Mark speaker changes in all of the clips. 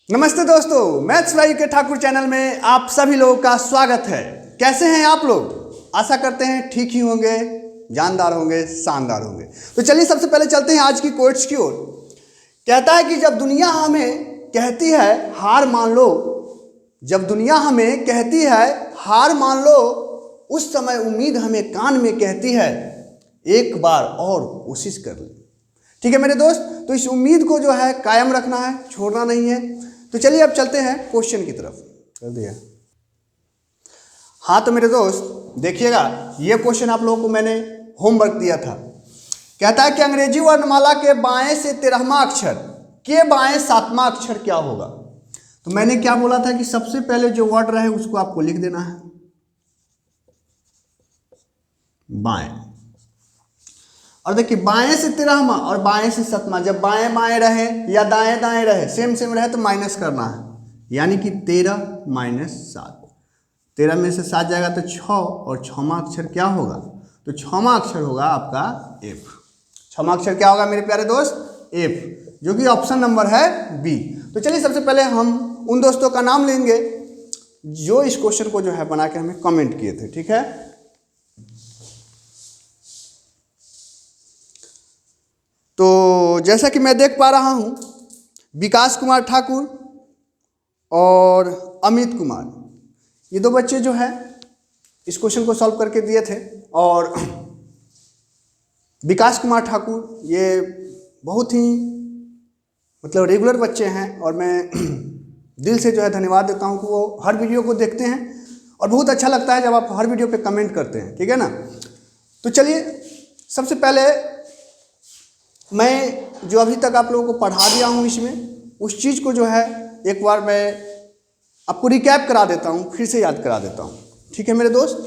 Speaker 1: नमस्ते दोस्तों, मैथ्स भाई के ठाकुर चैनल में आप सभी लोगों का स्वागत है। कैसे हैं आप लोग? आशा करते हैं ठीक ही होंगे, जानदार होंगे, शानदार होंगे। तो चलिए सबसे पहले चलते हैं आज की कोट्स की ओर। कहता है कि जब दुनिया हमें कहती है हार मान लो, जब दुनिया हमें कहती है हार मान लो, उस समय उम्मीद हमें कान में कहती है एक बार और कोशिश कर ले। ठीक है मेरे दोस्त, तो इस उम्मीद को जो है कायम रखना है, छोड़ना नहीं है। तो चलिए अब चलते हैं क्वेश्चन की तरफ। कर दिया। हाँ तो मेरे दोस्त देखिएगा, ये क्वेश्चन आप लोगों को मैंने होमवर्क दिया था। कहता है कि अंग्रेजी वर्णमाला के बाएं से 13वां अक्षर के बाएं 7वां अक्षर क्या होगा। तो मैंने क्या बोला था कि सबसे पहले जो वर्ड रहे उसको आपको लिख देना है बाएं। और देखिए बाएं से 13वां और बाएं से 7वां, जब बाएं बाएं रहे या दाएं दाएं रहे, सेम सेम रहे तो माइनस करना है, यानी कि 13 - 7। 13 में से 7 जाएगा तो 6, और 6वां अक्षर क्या होगा? तो 6वां अक्षर होगा आपका एफ। 6वां अक्षर क्या होगा मेरे प्यारे दोस्त? एफ, जो कि ऑप्शन नंबर है बी। तो चलिए सबसे पहले हम उन दोस्तों का नाम लेंगे जो इस क्वेश्चन को जो है बना के हमें कमेंट किए थे। ठीक है, तो जैसा कि मैं देख पा रहा हूं, विकास कुमार ठाकुर और अमित कुमार, ये दो बच्चे जो है इस क्वेश्चन को सॉल्व करके दिए थे। और विकास कुमार ठाकुर ये बहुत ही मतलब रेगुलर बच्चे हैं, और मैं दिल से जो है धन्यवाद देता हूं कि वो हर वीडियो को देखते हैं, और बहुत अच्छा लगता है जब आप हर वीडियो पे कमेंट करते हैं। ठीक है ना, तो चलिए सबसे पहले मैं जो अभी तक आप लोगों को पढ़ा दिया हूँ इसमें, उस चीज़ को जो है एक बार मैं आपको रिकैप करा देता हूँ, फिर से याद करा देता हूँ। ठीक है मेरे दोस्त,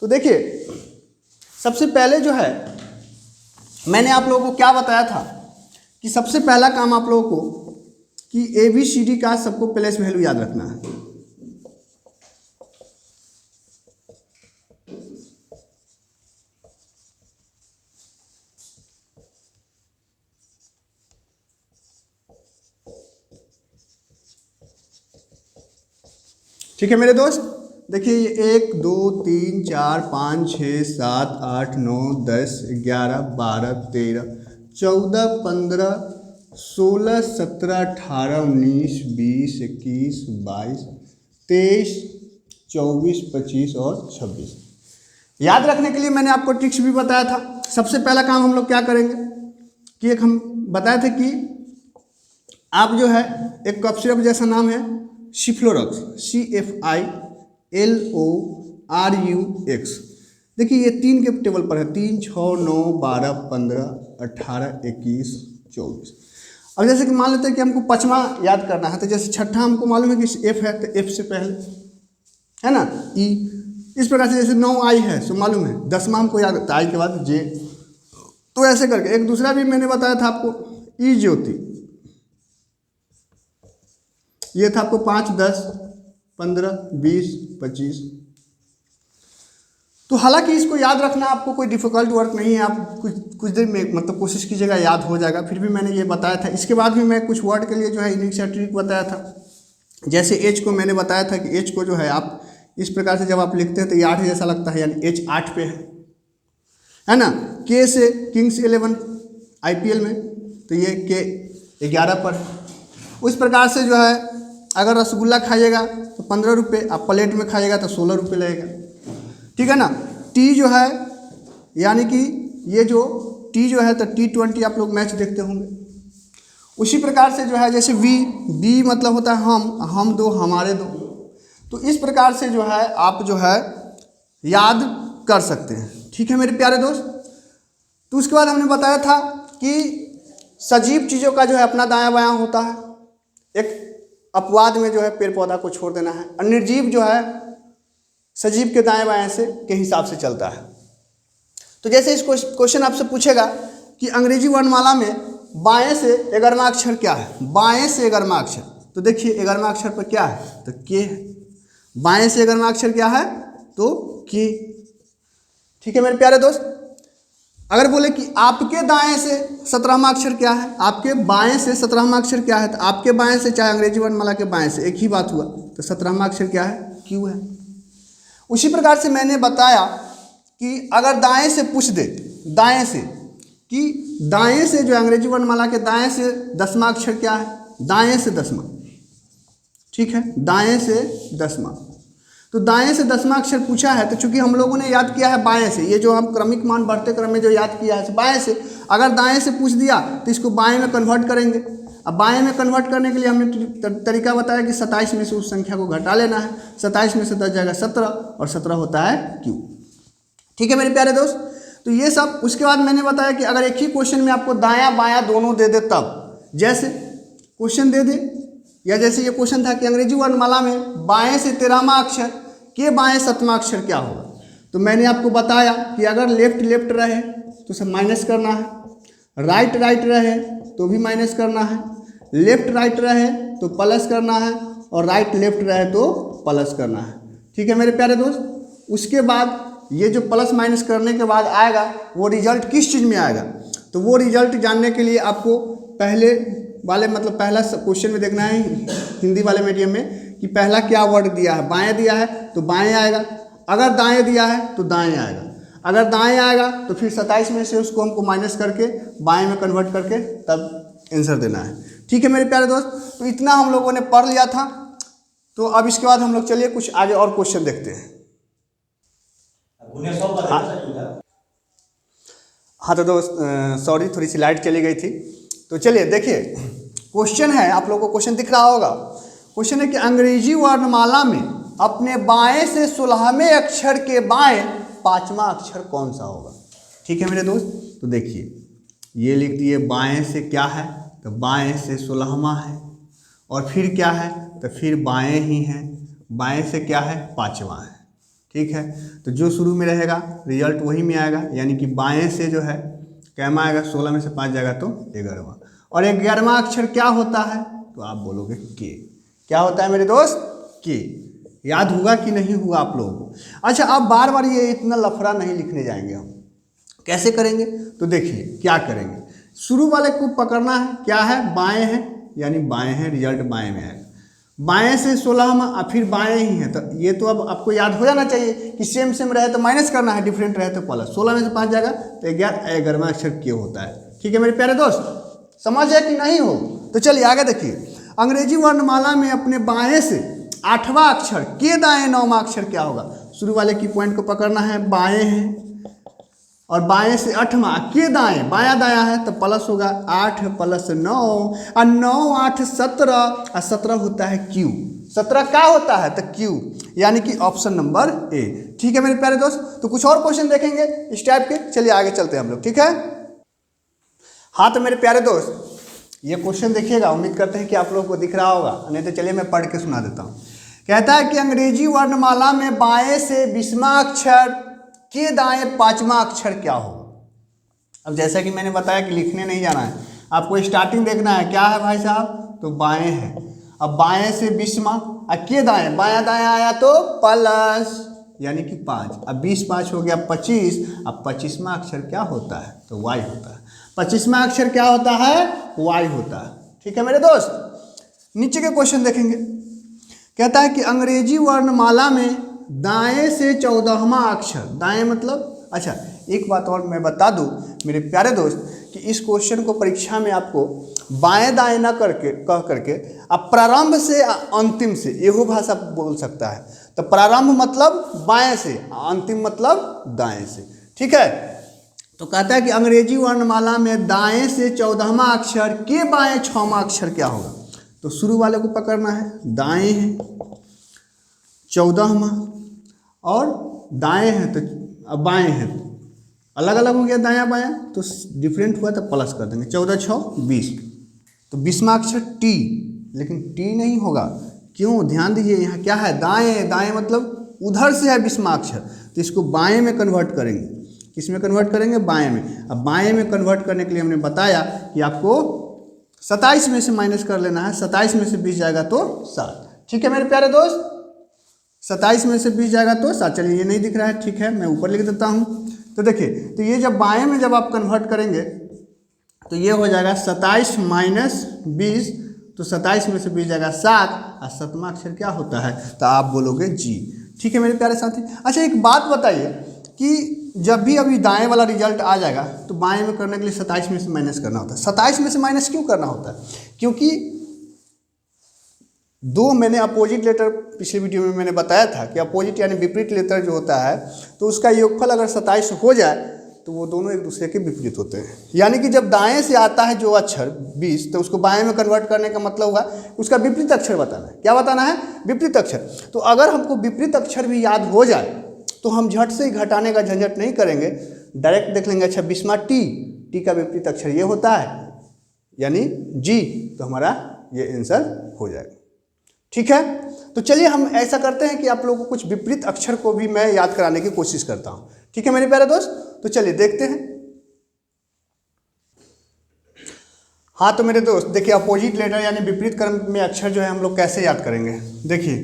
Speaker 1: तो देखिए सबसे पहले जो है मैंने आप लोगों को क्या बताया था कि सबसे पहला काम आप लोगों को कि ABCD का सबको प्लेस वैल्यू याद रखना है। ठीक है मेरे दोस्त, देखिए ये 1 2 3 4 5 6 7 8 9 10 11 12 13 14 15 16 17 18 19 20 21 22 23 24 25 और 26। याद रखने के लिए मैंने आपको ट्रिक्स भी बताया था। सबसे पहला काम हम लोग क्या करेंगे कि एक हम बताए थे कि आप जो है एक कफ सिरप जैसा नाम है सिफ्लोरक्स, CFILORUX। देखिए ये 3 के टेबल पर है, 3 6 9 12 15 18 21 24। अब जैसे कि मान लेते हैं कि हमको 5वां याद करना है, तो जैसे छठा हमको मालूम है कि F है, तो F से पहले है ना E। इस प्रकार से जैसे 9 I है तो मालूम है 10वां हमको याद है, I के बाद J। तो ऐसे करके एक दूसरा भी मैंने बताया था आपको, E ज्योति, ये था आपको 5 10 15 20 25। तो हालांकि इसको याद रखना आपको कोई डिफिकल्ट वर्क नहीं है, आप कुछ देर में मतलब कोशिश कीजिएगा, याद हो जाएगा। फिर भी मैंने ये बताया था। इसके बाद भी मैं कुछ वर्ड के लिए जो है यूनिक सा ट्रिक बताया था। जैसे H को मैंने बताया था कि H को जो है आप इस प्रकार से जब आप लिखते हैं तो ये 8 जैसा लगता है, यानी H 8 पे है ना। K से किंग्स 11 IPL में, तो ये K 11 पर है। उस प्रकार से जो है अगर रसगुल्ला खाइएगा तो 15 रुपये, आप प्लेट में खाइएगा तो 16 रुपये लगेगा। ठीक है ना। T जो है यानी कि ये जो T जो है तो T20 आप लोग मैच देखते होंगे। उसी प्रकार से जो है जैसे B मतलब होता है हम दो हमारे दो। तो इस प्रकार से जो है आप जो है याद कर सकते हैं। ठीक है मेरे प्यारे दोस्त। तो उसके बाद हमने बताया था कि सजीव चीज़ों का जो है अपना दायां बायां होता है। एक अपवाद में जो है पेड़ पौधा को छोड़ देना है, और निर्जीव जो है सजीव के दाएं बाएं से के हिसाब से चलता है। तो जैसे इस क्वेश्चन आपसे पूछेगा कि अंग्रेजी वर्णमाला में बाएं से 11वां अक्षर क्या है, बाएं से 11वां अक्षर, तो देखिए 11वां अक्षर पर क्या है, तो के है। बाएं से 11वां अक्षर क्या है, तो के। ठीक है मेरे प्यारे दोस्त। अगर बोले कि आपके दाएं से 17वां अक्षर क्या है, आपके बाएं से 17वां अक्षर क्या है, तो आपके बाएं से चाहे अंग्रेजी वर्णमाला के बाएं से एक ही बात हुआ, तो 17वां अक्षर क्या है, क्यू है। उसी प्रकार से मैंने बताया कि अगर दाएं से पूछ दे, दाएं से कि दाएं से जो अंग्रेजी वर्णमाला के दाएं से 10वां अक्षर क्या है, दाएं से 10वां, ठीक है, दाएं से 10वां, तो दाएं से 10वां अक्षर पूछा है, तो चूंकि हम लोगों ने याद किया है बाएं से, ये जो हम क्रमिक मान बढ़ते क्रम में जो याद किया है बाएं से, अगर दाएं से पूछ दिया तो इसको बाएं में कन्वर्ट करेंगे। अब बाएं में कन्वर्ट करने के लिए हमने तरीका बताया कि 27 में से उस संख्या को घटा लेना है, 27 में से 10 जाएगा 17 और 17 होता है क्यू। ठीक है मेरे प्यारे दोस्त, तो ये सब। उसके बाद मैंने बताया कि अगर एक ही क्वेश्चन में आपको दायां बायां दोनों दे दे तब, जैसे क्वेश्चन दे दे, या जैसे ये क्वेश्चन था कि अंग्रेजी वर्णमाला में बाएं से 13वां अक्षर के बाएं 7वां अक्षर क्या होगा, तो मैंने आपको बताया कि अगर लेफ्ट लेफ्ट रहे तो सब माइनस करना है, राइट राइट रहे तो भी माइनस करना है, लेफ्ट राइट रहे तो प्लस करना है, और राइट लेफ्ट रहे तो प्लस करना है। ठीक है मेरे प्यारे दोस्त। उसके बाद ये जो प्लस माइनस करने के बाद आएगा वो रिजल्ट किस चीज़ में आएगा, तो वो रिजल्ट जानने के लिए आपको पहले वाले मतलब पहला क्वेश्चन में देखना है हिंदी वाले मीडियम में कि पहला क्या वर्ड दिया है, बाएं दिया है तो बाएं आएगा, अगर दाएं दिया है तो दाएं आएगा, अगर दाएं आएगा तो फिर 27 में से उसको हमको माइनस करके बाएं में कन्वर्ट करके तब आंसर देना है। ठीक है मेरे प्यारे दोस्त, तो इतना हम लोगों ने पढ़ लिया था। तो अब इसके बाद हम लोग चलिए कुछ आगे और क्वेश्चन देखते हैं। हाँ तो दोस्त सॉरी थोड़ी सी लाइट चली गई थी, तो चलिए देखिए क्वेश्चन है, आप लोगों को क्वेश्चन दिख रहा होगा। क्वेश्चन है कि अंग्रेजी वर्णमाला में अपने बाएं से 16वें अक्षर के बाएं 5वां अक्षर कौन सा होगा। ठीक है मेरे दोस्त, तो देखिए ये लिख दिए बाएं से क्या है, तो बाएं से 16वां है, और फिर क्या है तो फिर बाएं ही है, बाएं से क्या है 5वां है। ठीक है, तो जो शुरू में रहेगा रिजल्ट वही में आएगा, यानी कि बाएं से जो है कैमा आएगा, 16 में से 5 जाएगा तो 11वां, और 11वां अक्षर क्या होता है, तो आप बोलोगे के। क्या होता है मेरे दोस्त, के। याद होगा कि नहीं हुआ आप लोगों को। अच्छा, अब बार बार ये इतना लफड़ा नहीं लिखने जाएंगे हम, कैसे करेंगे, तो देखिए क्या करेंगे, शुरू वाले को पकड़ना है, क्या है बाएं है, यानी बाएं है, रिजल्ट बाएं में आएगा, बाएं से 16वां फिर बाएं ही है, तो ये तो अब आपको याद हो जाना चाहिए कि सेम सेम रहे तो माइनस करना है, डिफरेंट रहे तो प्लस, 16 में से 5 जाएगा तो 11वां अक्षर क्यों होता है। ठीक है मेरे प्यारे दोस्त, समझ है कि नहीं हो, तो चलिए आगे देखिए। अंग्रेजी वर्णमाला में अपने बाएं से 8वां अक्षर के दाएं 9वां अक्षर क्या होगा। शुरू वाले की पॉइंट को पकड़ना है, बाएं है, और बाएं से 8वां के दाएं, बायां दायां है तो प्लस होगा, 8 प्लस 9 और 9 8 17 और 17 होता है क्यू। 17 क्या होता है तो क्यू, यानी कि ऑप्शन नंबर ए। ठीक है मेरे प्यारे दोस्त, तो कुछ और क्वेश्चन देखेंगे इस टाइप के, चलिए आगे चलते हैं हम लोग। ठीक है, हाँ तो मेरे प्यारे दोस्त ये क्वेश्चन देखिएगा, उम्मीद करते हैं कि आप लोगों को दिख रहा होगा, नहीं तो चलिए मैं पढ़ के सुना देता हूँ। कहता है कि अंग्रेजी वर्णमाला में बाएं से 20वां अक्षर के दाएं 5वां अक्षर क्या होगा। अब जैसा कि मैंने बताया कि लिखने नहीं जाना है, आपको स्टार्टिंग देखना है, क्या है भाई साहब, तो बाएं है। अब बाएं से 20वां, के दाएं बायां दायां आया तो प्लस, यानी कि 5, अब 20 5 हो गया 25, अब 25वां अक्षर क्या होता है तो वाई होता है। 25वां अक्षर क्या होता है, वाई होता है। ठीक है मेरे दोस्त, नीचे के क्वेश्चन देखेंगे। कहता है कि अंग्रेजी वर्णमाला में दाएं से 14वां अक्षर, दाएं मतलब, अच्छा एक बात और मैं बता दूं मेरे प्यारे दोस्त कि इस क्वेश्चन को परीक्षा में आपको बाएं दाएं ना करके कह करके अब प्रारंभ से अंतिम से एहो भाषा बोल सकता है, तो प्रारंभ मतलब बाएं से, अंतिम मतलब दाएं से। ठीक है, तो कहता है कि अंग्रेजी वर्णमाला में दाएं से 14वां अक्षर के बाएं 6वां अक्षर क्या होगा। तो शुरू वाले को पकड़ना है, दाएं है 14वां, और दाएं है तो अब बाएं है, अलग अलग हो गया दायां बायां तो डिफरेंट हुआ तो प्लस कर देंगे, 14 6 20, तो 20वां अक्षर टी, लेकिन टी नहीं होगा, क्यों, ध्यान दीजिए यहाँ क्या है, दाएं, दाएं मतलब उधर से है 20वां अक्षर, तो इसको बाएं में कन्वर्ट करेंगे, किस में कन्वर्ट करेंगे, बाएं में। अब बाएं में कन्वर्ट करने के लिए हमने बताया कि आपको 27 में से माइनस कर लेना है, 27 में से 20 जाएगा तो 7। ठीक है मेरे प्यारे दोस्त, 27 में से 20 जाएगा तो 7। चलिए ये नहीं दिख रहा है, ठीक है मैं ऊपर लिख देता हूँ, तो देखिए, तो ये जब बाएं में जब आप कन्वर्ट करेंगे तो ये हो जाएगा 27 माइनस 20, तो 27 में से 20 जाएगा 7, और 7वां अक्षर क्या होता है, तो आप बोलोगे जी। ठीक है मेरे प्यारे साथी। अच्छा एक बात बताइए कि जब भी अभी दाएं वाला रिजल्ट आ जाएगा तो बाएं में करने के लिए 27 में से माइनस करना होता है। 27 में से माइनस क्यों करना होता है? क्योंकि दो मैंने अपोजिट लेटर पिछले वीडियो में मैंने बताया था कि अपोजिट यानी विपरीत लेटर जो होता है तो उसका योगफल अगर 27 हो जाए तो वो दोनों एक दूसरे के विपरीत होते हैं। यानी कि जब दाएं से आता है जो अक्षर 20 तो उसको बाएं में कन्वर्ट करने का मतलब हुआ उसका विपरीत अक्षर बताना है। क्या बताना है? विपरीत अक्षर। तो अगर हमको विपरीत अक्षर भी याद हो जाए तो हम झट से ही घटाने का झंझट नहीं करेंगे, डायरेक्ट देख लेंगे। अच्छा 20वां टी का विपरीत अक्षर ये होता है यानी जी, तो हमारा ये आंसर हो जाएगा। ठीक है, तो चलिए हम ऐसा करते हैं कि आप लोगों को कुछ विपरीत अक्षर को भी मैं याद कराने की कोशिश करता हूं। ठीक है मेरे प्यारे दोस्त, तो चलिए देखते हैं। हाँ तो मेरे दोस्त देखिए, अपोजिट लेटर यानी विपरीत क्रम में अक्षर जो है हम लोग कैसे याद करेंगे। देखिए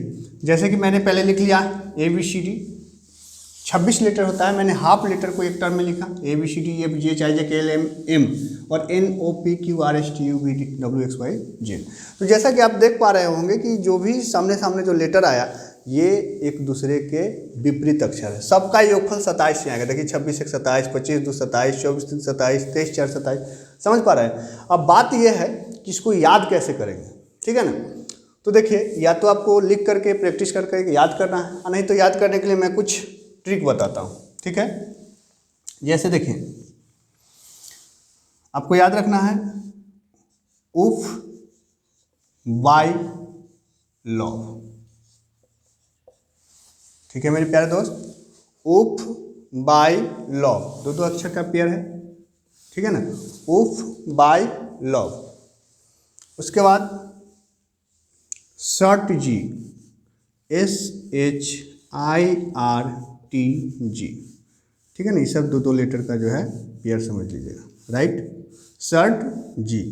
Speaker 1: जैसे कि मैंने पहले लिख लिया ABCD, 26 लेटर होता है, मैंने हाफ लेटर को एक टर्म में लिखा ABCD EFGHIJKLMM और NOPQRSTUVWXYZ। तो जैसा कि आप देख पा रहे होंगे कि जो भी सामने सामने जो लेटर आया ये एक दूसरे के विपरीत अक्षर है। सबका योगफल 27 से आएगा। देखिए 26 1 27, 25 2 27, 24 3 27, 23 4 27। समझ पा रहे हैं? अब बात यह है कि इसको याद कैसे करेंगे। ठीक है ना, तो देखिए या तो आपको लिख करके प्रैक्टिस करके याद करना है, नहीं तो याद करने के लिए मैं कुछ ट्रिक बताता हूँ। ठीक है, जैसे देखिए आपको याद रखना है उफ बाय लव। ठीक है मेरे प्यारे दोस्त, उफ बाय लव दो अक्षर का पेयर है। ठीक है ना, उफ बाय लव। उसके बाद शर्ट जी, SHIRTG। ठीक है ना, ये सब दो लेटर का जो है पेयर समझ लीजिएगा, राइट, शर्ट जी।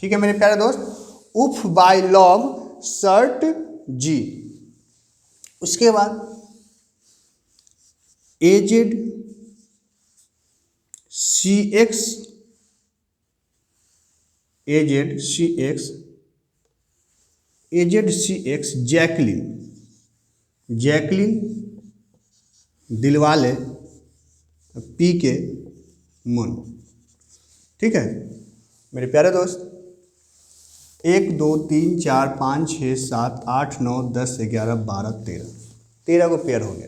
Speaker 1: ठीक है मेरे प्यारे दोस्त, उफ बाय लव शर्ट जी। उसके बाद AZCX Jacqueline Dilwale P K मन। ठीक है मेरे प्यारे दोस्त, 1 2 3 4 5 6 7 8 9 10 11 12 13 को पेयर हो गया।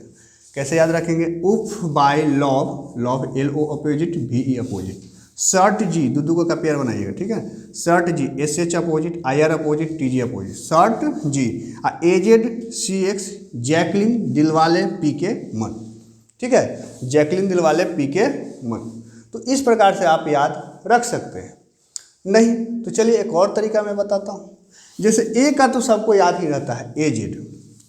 Speaker 1: कैसे याद रखेंगे? उफ by love, love LO opposite VE opposite, shirt G दो का पेयर बनाइएगा। ठीक है, shirt G SH opposite IR opposite TG opposite, shirt G. AZCX Jacqueline Dilwale P K मन। ठीक है, जैकलिन दिलवाले पी के मन। तो इस प्रकार से आप याद रख सकते हैं। नहीं तो चलिए एक और तरीका मैं बताता हूँ। जैसे ए का तो सबको याद ही रहता है AZ,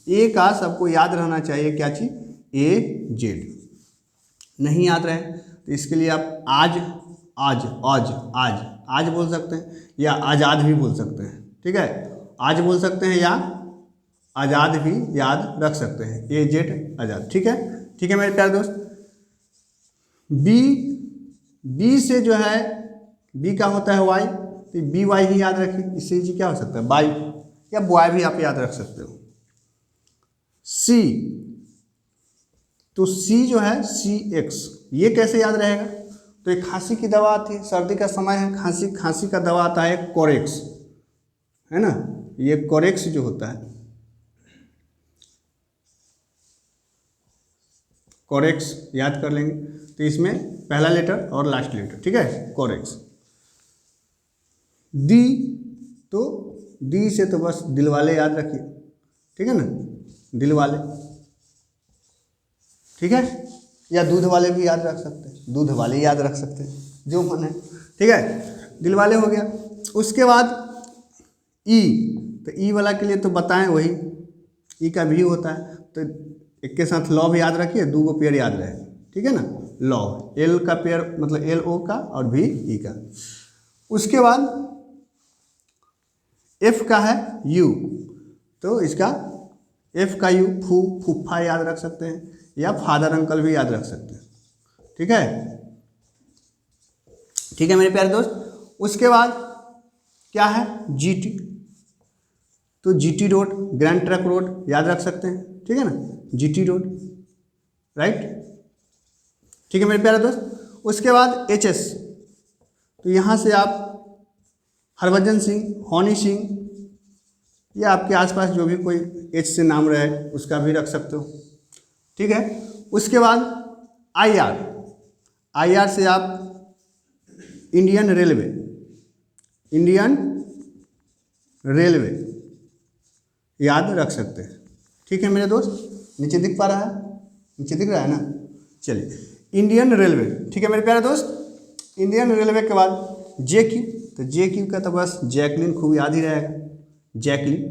Speaker 1: ए का सबको याद रहना चाहिए क्या चीज़, AZ। नहीं याद रहे तो इसके लिए आप आज बोल सकते हैं या आज़ाद भी बोल सकते हैं। ठीक है, आज बोल सकते हैं या आज़ाद भी याद रख सकते हैं, AZ आज़ाद। ठीक है मेरे प्यारे दोस्त। बी से जो है बी का होता है वाई, तो BY ही याद रखिए, इससे जी क्या हो सकता है बाई, या बॉय भी आप याद रख सकते हो। सी, तो सी जो है CX, ये कैसे याद रहेगा? तो एक खांसी की दवा आती है, सर्दी का समय है, खांसी का दवा आता है कोरेक्स, है ना, ये कोरेक्स जो होता है, कोरेक्स याद कर लेंगे। तो इसमें पहला लेटर और लास्ट लेटर। ठीक है, कोरेक्स। डी, तो डी से तो बस दिलवाले याद रखिए। ठीक है ना, दिलवाले। ठीक है, या दूध वाले भी याद रख सकते हैं, दूध वाले याद रख सकते हैं, जो मन है। ठीक है, दिलवाले हो गया। उसके बाद ई, तो ई वाला के लिए तो बताएं वही, ई का भी होता है, तो एक के साथ लव याद रखिए, दो को पेयर याद रहे। ठीक है ना, लव L का पेयर मतलब LO का और भी ई का। उसके बाद F का है U, तो इसका F का U फूफा याद रख सकते हैं, या फादर अंकल भी याद रख सकते हैं। ठीक है, ठीक है मेरे प्यारे दोस्त। उसके बाद क्या है, जीटी, तो GT road, grand truck road याद रख सकते हैं, ठीक है ना, जीटी रोड, राइट, ठीक है मेरे प्यारे दोस्त। उसके बाद एचएस, तो यहाँ से आप हरभजन सिंह, हनी सिंह, या आपके आसपास जो भी कोई एच से नाम रहे उसका भी रख सकते हो, ठीक है। उसके बाद आईआर, आईआर से आप इंडियन रेलवे, इंडियन रेलवे याद रख सकते हैं, ठीक है मेरे दोस्त। नीचे दिख पा रहा है, नीचे दिख रहा है ना, चलिए इंडियन रेलवे, ठीक है मेरे प्यारे दोस्त। इंडियन रेलवे के बाद जेक्यू, तो जेक्यू का तो बस जैकलिन खूब याद ही रहेगा, जैकलिन,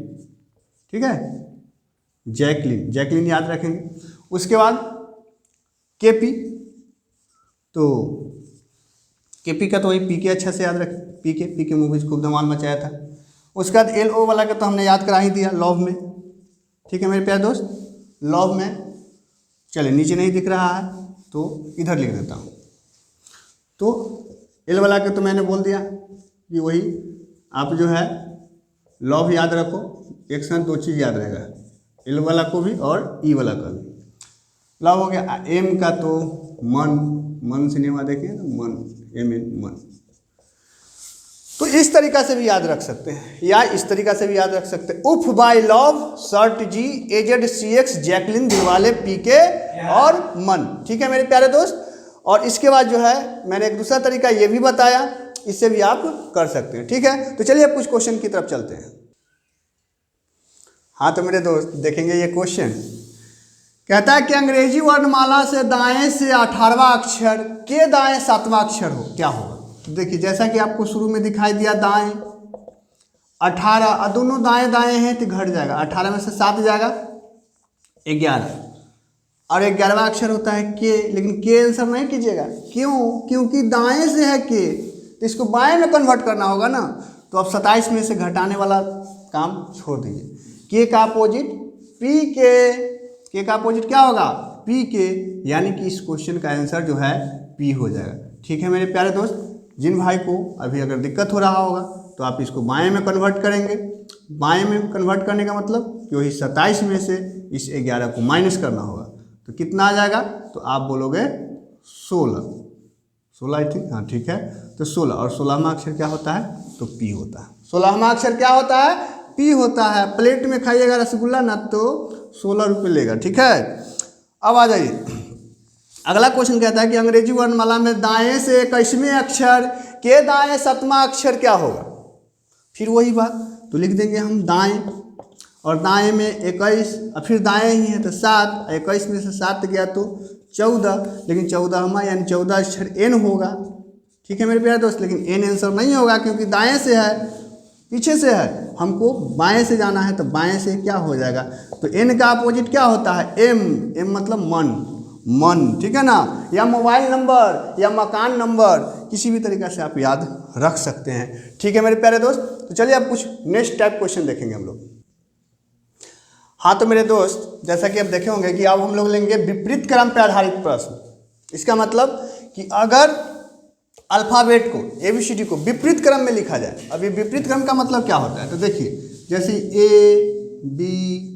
Speaker 1: ठीक है, जैकलिन, जैकलिन याद रखेंगे। उसके बाद केपी, तो केपी का तो वही पीके अच्छा से याद रखें, पीके, पीके मूवीज खूब धमाल मचाया था। उसके बाद एलओ वाला का तो हमने याद करा ही दिया, लव में, ठीक है मेरे प्यारे दोस्त, लव में। चलिए नीचे नहीं दिख रहा है तो इधर लिख देता हूँ, तो एल वाला का तो मैंने बोल दिया कि वही आप जो है लव याद रखो, एक साथ दो चीज़ याद रहेगा, एल वाला को भी और ई वाला का भी। लव हो गया, एम का तो मन, मन सिनेमा देखिए ना, मन, एम एन, मन। तो इस तरीका से भी याद रख सकते हैं, या इस तरीका से भी याद रख सकते हैं, उफ by love, shirt ji, aged CX, Jacqueline, Dilwale, पीके और मन, ठीक है मेरे प्यारे दोस्त। और इसके बाद जो है मैंने एक दूसरा तरीका ये भी बताया, इससे भी आप कर सकते हैं, ठीक है। तो चलिए अब कुछ क्वेश्चन की तरफ चलते हैं। हाँ तो मेरे दोस्त देखेंगे ये क्वेश्चन, कहता है कि अंग्रेजी वर्णमाला से दाएं से 18वां अक्षर के दाएं 7वां अक्षर हो, क्या होगा। तो देखिए जैसा कि आपको शुरू में दिखाई दिया, दाएं 18, दोनों दाएं दाएं हैं तो घट जाएगा, 18 में से 7 जाएगा 11, और 11वां अक्षर होता है के, लेकिन के आंसर नहीं कीजिएगा, क्यों, क्योंकि दाएं से है के, तो इसको बाएं में कन्वर्ट करना होगा ना। तो अब 27 में से घटाने वाला काम छोड़ दीजिए, के का अपोजिट पी के का अपोजिट क्या होगा, पी के, यानी कि इस क्वेश्चन का आंसर जो है पी हो जाएगा, ठीक है मेरे प्यारे दोस्त। जिन भाई को अभी अगर दिक्कत हो रहा होगा तो आप इसको बाएं में कन्वर्ट करेंगे, बाएं में कन्वर्ट करने का मतलब कि वही 27 में से इस 11 को माइनस करना होगा, तो कितना आ जाएगा, तो आप बोलोगे 16, 16 आई थिंक, हाँ ठीक है, तो 16, और 16वां अक्षर क्या होता है, तो पी होता है। 16वां अक्षर क्या होता है, पी होता है। प्लेट में खाइएगा रसगुल्ला ना तो 16 रुपये लेगा, ठीक है। अब आ जाइए, अगला क्वेश्चन कहता है कि अंग्रेजी वर्णमाला में दाएं से 21वें अक्षर के दाएं 7वां अक्षर क्या होगा। फिर वही बात, तो लिख देंगे हम दाएं, और दाएं में 21, और फिर दाएं ही है तो 7, 21 में से 7 गया तो 14, लेकिन 14वां यानी 14 अक्षर एन होगा, ठीक है मेरे प्यारे दोस्त। लेकिन एन आंसर नहीं होगा क्योंकि दाएं से है, पीछे से है, हमको बाएं से जाना है, तो बाएं से क्या हो जाएगा, तो एन का अपोजिट क्या होता है, एम, एम मतलब मन, मन, ठीक है ना, या मोबाइल नंबर या मकान नंबर, किसी भी तरीका से आप याद रख सकते हैं, ठीक है मेरे प्यारे दोस्त। तो चलिए अब कुछ नेक्स्ट टाइप क्वेश्चन देखेंगे हम लोग। हाँ तो मेरे दोस्त जैसा कि आप देखे होंगे कि अब हम लोग लेंगे विपरीत क्रम पर आधारित प्रश्न। इसका मतलब कि अगर अल्फ़ाबेट को, ABCD को विपरीत क्रम में लिखा जाए। अभी विपरीत क्रम का मतलब क्या होता है, तो देखिए जैसे ABCDEFG,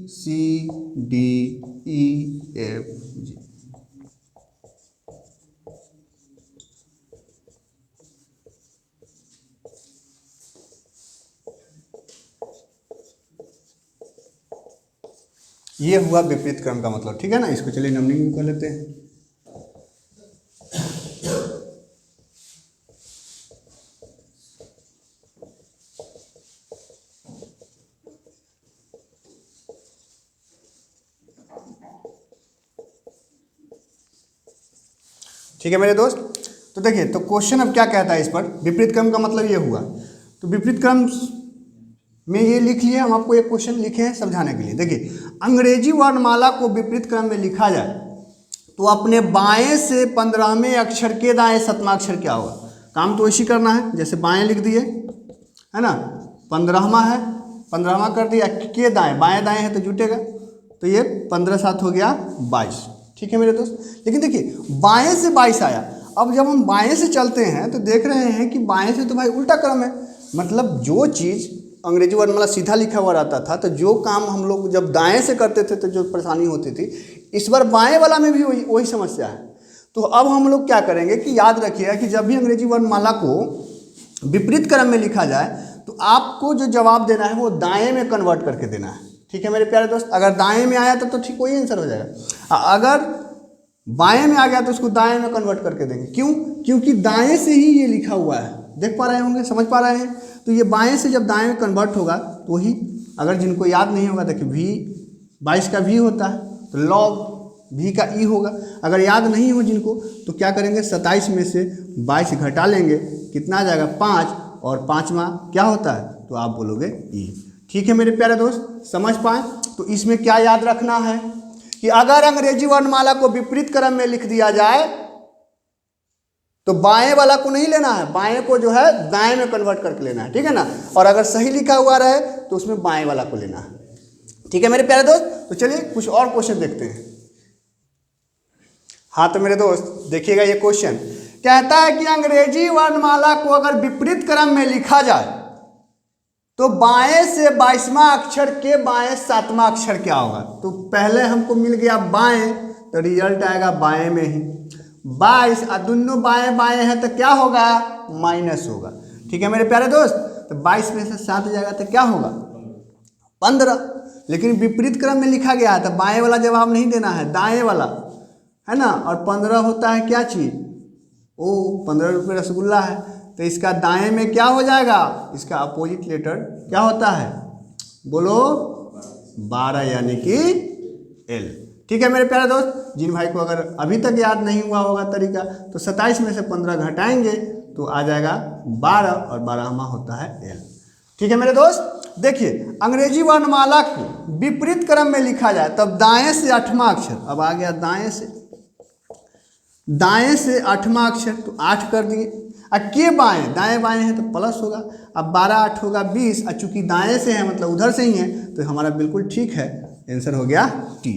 Speaker 1: ये हुआ विपरीत क्रम का मतलब, ठीक है ना। इसको चलिए नंबरिंग भी कर लेते हैं। ठीक है मेरे दोस्त, तो देखिए तो क्वेश्चन अब क्या कहता है इस पर, विपरीत क्रम का मतलब ये हुआ। तो विपरीत क्रम में ये लिख लिए, हम आपको एक क्वेश्चन लिखे हैं समझाने के लिए। देखिए अंग्रेजी वर्णमाला को विपरीत क्रम में लिखा जाए तो अपने बाएं से 15वें अक्षर के दाएं 7वां अक्षर क्या होगा। काम तो वैसी करना है, जैसे बाएं लिख दिए है ना, 15वां है, 15वां कर दिया, के दाएं, बाएं दाएं है तो जुटेगा, तो ये 15 7 हो गया 22, ठीक है मेरे दोस्त। लेकिन देखिए बाएं से 22 आया, अब जब हम बाएं से चलते हैं तो देख रहे हैं कि बाएं से तो भाई उल्टा क्रम है, मतलब जो चीज़ अंग्रेजी वर्णमाला सीधा लिखा हुआ रहता था तो जो काम हम लोग जब दाएं से करते थे तो जो परेशानी होती थी, इस बार बाएं वाला में भी वही समस्या है। तो अब हम लोग क्या करेंगे कि याद रखिएगा कि जब भी अंग्रेजी वर्णमाला को विपरीत क्रम में लिखा जाए तो आपको जो जवाब देना है वो दाएं में कन्वर्ट करके देना है। ठीक है मेरे प्यारे दोस्त, अगर दाएं में आया तो ठीक वही आंसर हो जाएगा, अगर बाएं में आ गया तो उसको दाएं में कन्वर्ट करके देंगे। क्यों? क्योंकि दाएं से ही ये लिखा हुआ है, देख पा रहे होंगे, समझ पा रहे हैं। तो ये बाएं से जब दाएं में कन्वर्ट होगा तो ही, अगर जिनको याद नहीं होगा देखिए v 22 का v होता है तो log v का e होगा। अगर याद नहीं हो जिनको तो क्या करेंगे, 27 में से 22 घटा लेंगे, कितना आ जाएगा 5, और 5वां क्या होता है तो आप बोलोगे e। ठीक है मेरे प्यारे दोस्त, समझ पाए। तो इसमें क्या याद रखना है कि अगर अंग्रेजी वर्णमाला को विपरीत क्रम में लिख दिया जाए तो बाएं वाला को नहीं लेना है, बाएं को जो है दाएं में कन्वर्ट करके लेना है, ठीक है ना। और अगर सही लिखा हुआ रहे तो उसमें बाएं वाला को लेना है। ठीक है मेरे प्यारे दोस्त, तो चलिए कुछ और क्वेश्चन देखते हैं। हाँ तो मेरे दोस्त देखिएगा, ये क्वेश्चन कहता है कि अंग्रेजी वर्णमाला को अगर विपरीत क्रम में लिखा जाए तो बाएं से 22वां अक्षर के बाएं 7वां अक्षर क्या होगा। तो पहले हमको मिल गया बाएं, तो रिजल्ट आएगा बाएं में ही 22, और दोनों बाएं बाएं है तो क्या होगा, माइनस होगा। ठीक है मेरे प्यारे दोस्त, तो 22 में से 7 जाएगा तो क्या होगा 15। लेकिन विपरीत क्रम में लिखा गया है तो बाएं वाला जवाब नहीं देना है, दाएं वाला है ना। और 15 होता है क्या चीज, ओ 15 रुपये रसगुल्ला है, तो इसका दाएं में क्या हो जाएगा, इसका अपोजिट लेटर क्या होता है, बोलो 12 यानी कि L। ठीक है मेरे प्यारे दोस्त, जिन भाई को अगर अभी तक याद नहीं हुआ होगा तरीका तो 27 में से 15 घटाएंगे तो आ जाएगा 12, और 12वां होता है L। ठीक है मेरे दोस्त, देखिए अंग्रेजी वर्णमाला को विपरीत क्रम में लिखा जाए तब दाएं से 8वां अक्षर, अब आ गया दाएं से 8वां अक्षर तो 8 कर दिए, और के बाएं, दाएं बाएं है तो प्लस होगा, अब 12 8 होगा 20, और चूंकि दाएं से है मतलब उधर से ही है तो हमारा बिल्कुल ठीक है, आंसर हो गया T।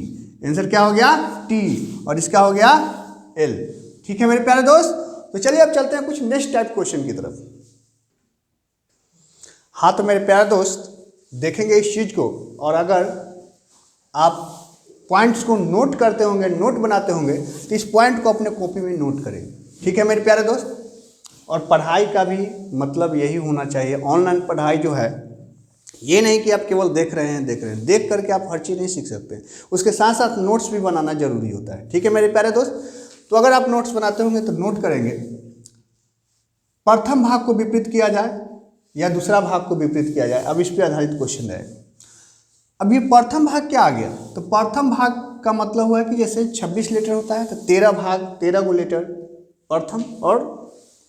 Speaker 1: आंसर क्या हो गया T, और इसका हो गया L। ठीक है मेरे प्यारे दोस्त, तो चलिए अब चलते हैं कुछ नेक्स्ट टाइप क्वेश्चन की तरफ। हाँ तो मेरे प्यारे दोस्त देखेंगे इस चीज को, और अगर आप पॉइंट्स को नोट करते होंगे, नोट बनाते होंगे तो इस पॉइंट को अपने कॉपी में नोट करेंगे। ठीक है मेरे प्यारे दोस्त, और पढ़ाई का भी मतलब यही होना चाहिए। ऑनलाइन पढ़ाई जो है ये नहीं कि आप केवल देख रहे हैं, देख करके आप हर चीज़ नहीं सीख सकते, उसके साथ साथ नोट्स भी बनाना जरूरी होता है। ठीक है मेरे प्यारे दोस्त, तो अगर आप नोट्स बनाते होंगे तो नोट करेंगे, प्रथम भाग को विपरीत किया जाए या दूसरा भाग को विपरीत किया जाए, अब इस पर आधारित क्वेश्चन रहेगा। अब ये प्रथम भाग क्या आ गया, तो प्रथम भाग का मतलब हुआ है कि जैसे 26 लेटर होता है तो 13 गो लेटर प्रथम, और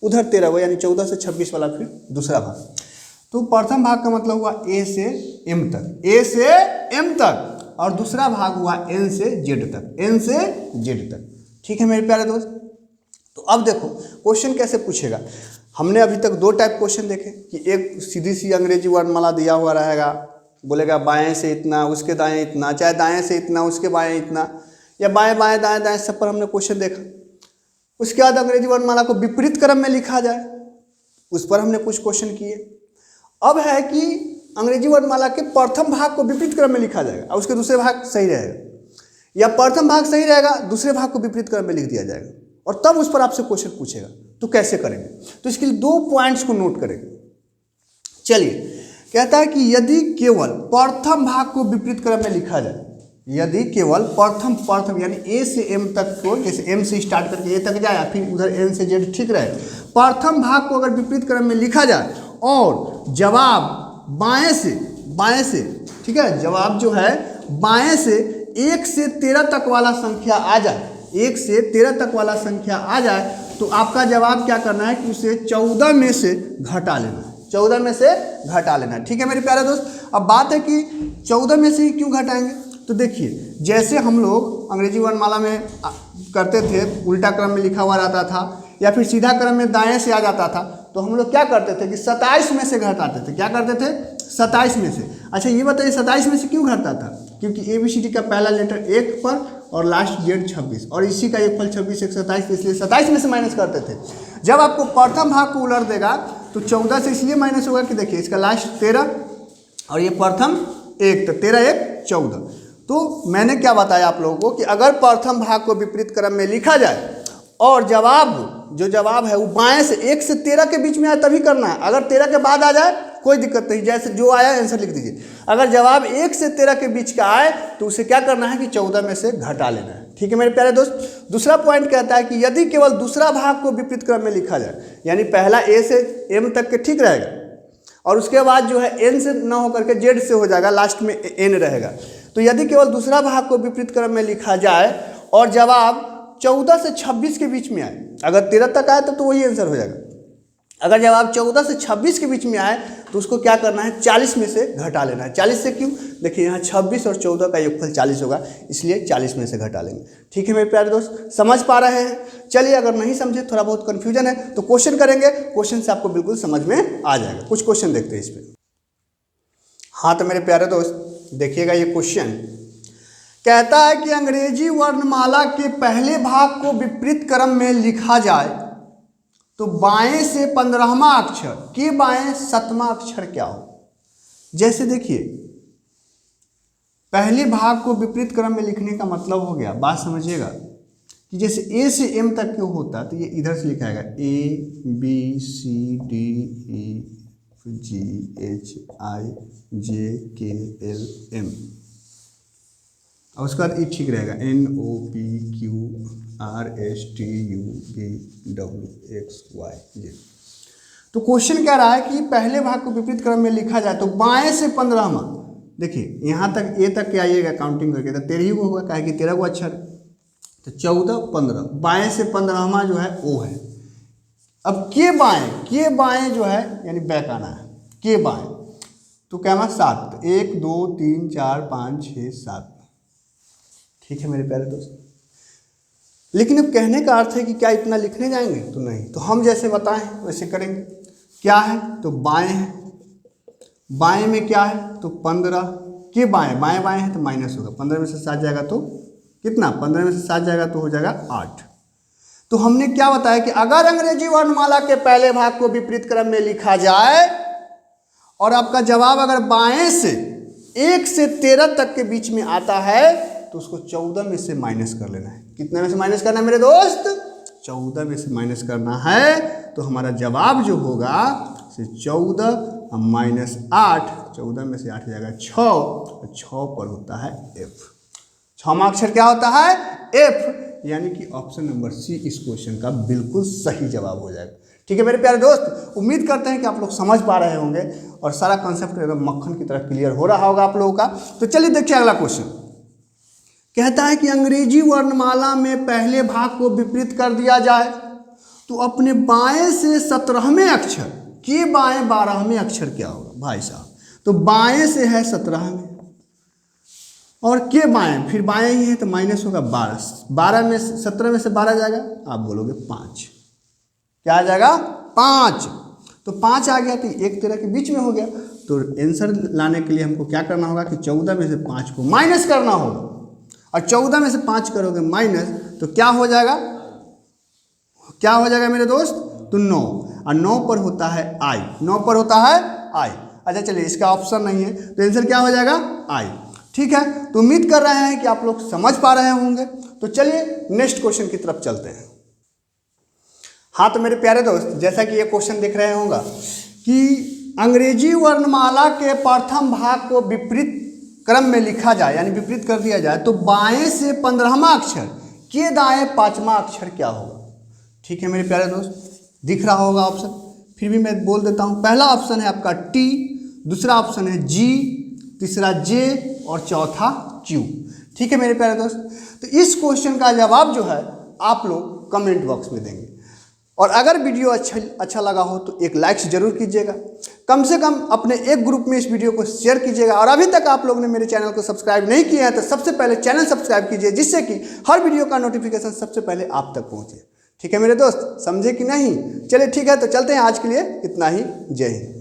Speaker 1: उधर 13 गो यानी 14 से 26 वाला फिर दूसरा भाग। तो प्रथम भाग का मतलब हुआ A से M तक, और दूसरा भाग हुआ N से Z तक। ठीक है मेरे प्यारे दोस्त, तो अब देखो क्वेश्चन कैसे पूछेगा। हमने अभी तक 2 टाइप क्वेश्चन देखे कि एक सीधी सी अंग्रेजी वर्णमाला दिया हुआ रहेगा, बोलेगा बाएं से इतना, उसके दाएं इतना, चाहे दाएं से इतना उसके बाएं इतना, या बाएं बाएं दाएं दाएं, सब पर हमने क्वेश्चन देखा। उसके बाद अंग्रेजी वर्णमाला को विपरीत क्रम में लिखा जाए, उस पर हमने कुछ क्वेश्चन किए। अब है कि अंग्रेजी वर्णमाला के प्रथम भाग को विपरीत क्रम में लिखा जाएगा और उसके दूसरे भाग सही रहेगा, या प्रथम भाग सही रहेगा दूसरे भाग को विपरीत क्रम में लिख दिया जाएगा, और तब उस पर आपसे क्वेश्चन पूछेगा। तो कैसे करेंगे, तो इसके लिए 2 पॉइंट्स को नोट करेंगे। चलिए, कहता है कि यदि केवल प्रथम भाग को विपरीत क्रम में लिखा जाए, यदि केवल प्रथम यानी A से M तक को, जैसे M से स्टार्ट करके A तक जाए फिर उधर N से Z ठीक रहे, प्रथम भाग को अगर विपरीत क्रम में लिखा जाए और जवाब बाएं से ठीक है, जवाब जो है बाएं से 1 से 13 तक वाला संख्या आ जाए, 1 से 13 तक वाला संख्या आ जाए, तो आपका जवाब क्या करना है कि उसे 14 में से घटा लेना है, 14 में से घटा लेना है। ठीक है मेरे प्यारे दोस्त, अब बात है कि 14 में से ही क्यों घटाएंगे, तो देखिए जैसे हम लोग अंग्रेजी वर्णमाला में करते थे, उल्टा क्रम में लिखा हुआ रहता था या फिर सीधा क्रम में दाएं से आ जाता था, तो हम लोग क्या करते थे कि 27 में से घटाते थे। क्या करते थे, 27 में से। अच्छा ये बताइए 27 में से क्यों घटता था, क्योंकि ABCD का पहला लेटर 1 पर और लास्ट जेड 26 और इसी का योगफल 26 127, इसलिए 27 में से माइनस करते थे। जब आपको प्रथम भाग को उलट देगा तो 14 से इसलिए माइनस होगा कि देखिए इसका लास्ट 13 और ये प्रथम 1, तो 13 1 14। तो मैंने क्या बताया आप लोगों को कि अगर प्रथम भाग को विपरीत क्रम में लिखा जाए और जो जवाब है वो बाएं से 1 से 13 के बीच में आए तभी करना है। अगर 13 के बाद आ जाए कोई दिक्कत नहीं, जैसे जो आया आंसर लिख दीजिए। अगर जवाब 1 से 13 के बीच का आए तो उसे क्या करना है कि 14 में से घटा लेना है। ठीक है मेरे प्यारे दोस्त। दूसरा पॉइंट कहता है कि यदि केवल दूसरा भाग को विपरीत क्रम में लिखा जाए, यानी पहला ए से एम तक के ठीक रहेगा और उसके बाद जो है एन से न होकर के जेड से हो जाएगा, लास्ट में एन रहेगा। तो यदि केवल दूसरा भाग को विपरीत क्रम में लिखा जाए और जवाब 14 से 26 के बीच में आए, अगर 13 तक आए तो वही आंसर हो जाएगा। अगर जवाब 14 से 26 के बीच में आए तो उसको क्या करना है 40 में से घटा लेना है। 40 से क्यों, देखिए यहाँ 26 और 14 का योगफल 40 होगा, इसलिए 40 में से घटा लेंगे। ठीक है मेरे प्यारे दोस्त, समझ पा रहे हैं। चलिए अगर नहीं समझे, थोड़ा बहुत कन्फ्यूजन है तो क्वेश्चन करेंगे, क्वेश्चन से आपको बिल्कुल समझ में आ जाएगा। कुछ क्वेश्चन देखते हैं इस पर। हाँ तो मेरे प्यारे दोस्त देखिएगा, ये क्वेश्चन कहता है कि अंग्रेजी वर्णमाला के पहले भाग को विपरीत क्रम में लिखा जाए तो बाएं से 15वां अक्षर के बाएं 7वां अक्षर क्या हो। जैसे देखिए पहले भाग को विपरीत क्रम में लिखने का मतलब हो गया, बात समझिएगा, कि जैसे ए से एम तक क्यों होता तो ये इधर से लिखा जाएगा A B C D E F G H I J K L M और उसके बाद ये ठीक रहेगा N O P Q R S T U V W X Y Z। तो क्वेश्चन कह रहा है कि पहले भाग को विपरीत क्रम में लिखा जाए तो बाएं से 15वां, देखिए यहाँ तक ए तक के आइएगा काउंटिंग करके तो 13 ही को होगा, काहे कि 13 को अक्षर, तो 14 15, बाएं से 15वां जो है ओ है। अब के बाएं जो है यानी बैक आना है, के बाएं तो क्या हुआ 7, 1 2 3 4 5 6 7। ठीक है मेरे प्यारे दोस्त, लेकिन अब कहने का अर्थ है कि क्या इतना लिखने जाएंगे तो नहीं, तो हम जैसे बताएं वैसे करेंगे। क्या है तो बाएं है, बाएं में क्या है तो 15 के बाएं है तो माइनस होगा, 15 में से 7 जाएगा तो कितना, 15 में से 7 जाएगा तो हो जाएगा 8। तो हमने क्या बताया कि अगर अंग्रेजी वर्णमाला के पहले भाग को विपरीत क्रम में लिखा जाए और आपका जवाब अगर बाएं से 1 से 13 तक के बीच में आता है तो उसको 14 में से माइनस कर लेना है। कितने में से माइनस करना है मेरे दोस्त, 14 में से माइनस करना है। तो हमारा जवाब जो होगा से 14 माइनस 8, 14 में से 8 जाएगा 6 और 6 पर होता है F। 6वां अक्षर क्या होता है F, यानी कि ऑप्शन नंबर सी इस क्वेश्चन का बिल्कुल सही जवाब हो जाएगा। ठीक है मेरे प्यारे दोस्त, उम्मीद करते हैं कि आप लोग समझ पा रहे होंगे और सारा कॉन्सेप्ट एकदम मक्खन की तरह क्लियर हो रहा होगा आप लोगों का। तो चलिए देखिए अगला क्वेश्चन कहता है कि अंग्रेजी वर्णमाला में पहले भाग को विपरीत कर दिया जाए तो अपने बाएं से 17वें अक्षर के बाएं 12वें अक्षर क्या होगा। भाई साहब तो बाएं से है 17वें और के बाएं फिर बाएं ही है तो माइनस होगा 12 में 17 में से 12 जाएगा, आप बोलोगे 5, क्या आ जाएगा 5। तो 5 आ गया तो 1 13 के बीच में हो गया। तो आंसर लाने के लिए हमको क्या करना होगा कि 14 में से 5 को माइनस करना होगा और 14 में से 5 करोगे माइनस तो क्या हो जाएगा, क्या हो जाएगा मेरे दोस्त, तो 9 और 9 पर होता है I, 9 पर होता है I। अच्छा चलिए इसका ऑप्शन नहीं है तो आंसर क्या हो जाएगा I। ठीक है, तो उम्मीद कर रहे हैं कि आप लोग समझ पा रहे होंगे। तो चलिए नेक्स्ट क्वेश्चन की तरफ चलते हैं। हाँ तो मेरे प्यारे दोस्त जैसा कि ये क्वेश्चन देख रहे होंगे कि अंग्रेजी वर्णमाला के प्रथम भाग को विपरीत क्रम में लिखा जाए यानी विपरीत कर दिया जाए तो बाएं से 15वां अक्षर के दाएं 5वां अक्षर क्या होगा। ठीक है मेरे प्यारे दोस्त, दिख रहा होगा ऑप्शन, फिर भी मैं बोल देता हूं। पहला ऑप्शन है आपका T, दूसरा ऑप्शन है G, तीसरा J और चौथा Q। ठीक है मेरे प्यारे दोस्त, तो इस क्वेश्चन का जवाब जो है आप लोग कमेंट बॉक्स में देंगे और अगर वीडियो अच्छा लगा हो तो एक लाइक जरूर कीजिएगा, कम से कम अपने एक ग्रुप में इस वीडियो को शेयर कीजिएगा और अभी तक आप लोग ने मेरे चैनल को सब्सक्राइब नहीं किया है तो सबसे पहले चैनल सब्सक्राइब कीजिए जिससे कि हर वीडियो का नोटिफिकेशन सबसे पहले आप तक पहुंचे। ठीक है मेरे दोस्त, समझे कि नहीं। चलिए ठीक है, तो चलते हैं, आज के लिए इतना ही। जय हिंद।